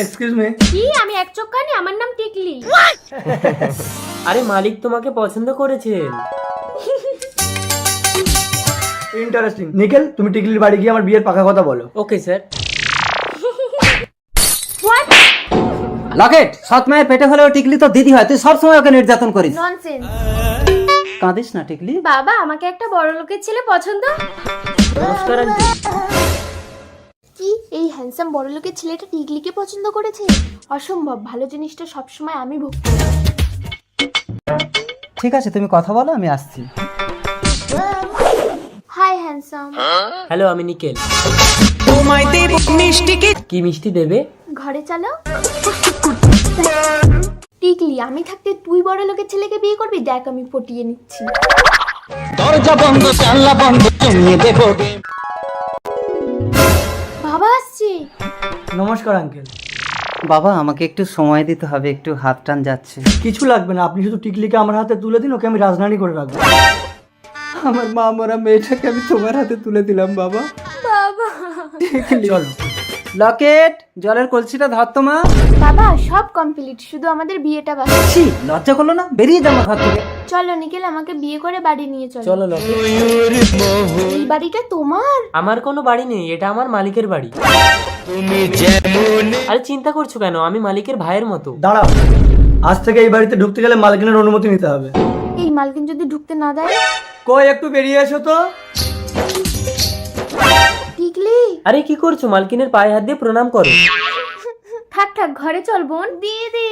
Excuse me. কি? আমি এক চক্কানি, আমার নাম টিকলি। আরে মালিক তোমাকে পছন্দ করেছেন। ইন্টারেস্টিং। নিখিল, তুমি টিকলির বাড়ি গিয়ে আমার বিয়ের পাকা কথা বলো। Okay sir. হোয়াট? লকেট, সৎ মায়ের পেটে হলেও টিকলি তো দিদি হয়, তুই সবসময় ওকে নির্যাতন করিস। ননসেন্স। কাঁদিস না টিকলি। বাবা, আমাকে একটা বড় লোকের ছেলে পছন্দ। নমস্কার আন্টি। কি এই হ্যান্ডসাম বড় লোকের ছেলেটা টিকলিকে পছন্দ করেছে? অসম্ভব, ভালো জিনিসটা সবসময় আমি ভোগ করি। ঠিক আছে, তুমি কথা বলো, আমি আসছি। Hi handsome. হ্যালো, আমি নিকেল। কি মিষ্টি দেবে? ঘরে চলো। টিকলি, আমি থাকতে তুই বড় লোকের ছেলেকে বিয়ে করবি? দেখ আমি পটিয়ে নিচ্ছি। দরজা বন্ধ, জানলা বন্ধ, জমিয়ে দেবো। বাবা আসছে। নমস্কার আঙ্কেল। বাবা, আমাকে একটু সময় দিতে হবে, একটু হাত টান যাচ্ছে। কিছু লাগবে না, আপনি শুধু টিকলিকে আমার হাতে তুলে দিন, ওকে আমি রাজধানী করে রাখবো। আমার মা মরা মেয়েটাকে আমি তোমার হাতে তুলে দিলাম বাবা। বাবা। চলো। লকেট, জলের কলসিটা ধর তো মা। বাবা, সব কমপ্লিট, শুধু আমাদের বিয়েটা বাকি। ছি, লজ্জা করলো না? বেরিয়ে যাবো ঘর থেকে। চলো নিখিল, আমাকে বিয়ে করে বাড়ি নিয়ে চলো। চলো লোকে। এই বাড়িটা তোমার? আমার কোনো বাড়ি নেই, এটা আমার মালিকের বাড়ি। আরে চিন্তা করছো কেন? আমি মালিকের ভাইয়ের মতো। দাঁড়াও, আজ থেকে এই বাড়িতে ঢুকতে গেলে মালকিনের অনুমতি নিতে হবে। এই মালকিন যদি ঢুকতে না দেয়? কই, একটু বেরিয়ে এসো তো। টিকলি। আরে কি করছো? মালকিনের পায়ে হাত দিয়ে প্রণাম করো। থাক থাক, ঘরে চল বোন। দিদি।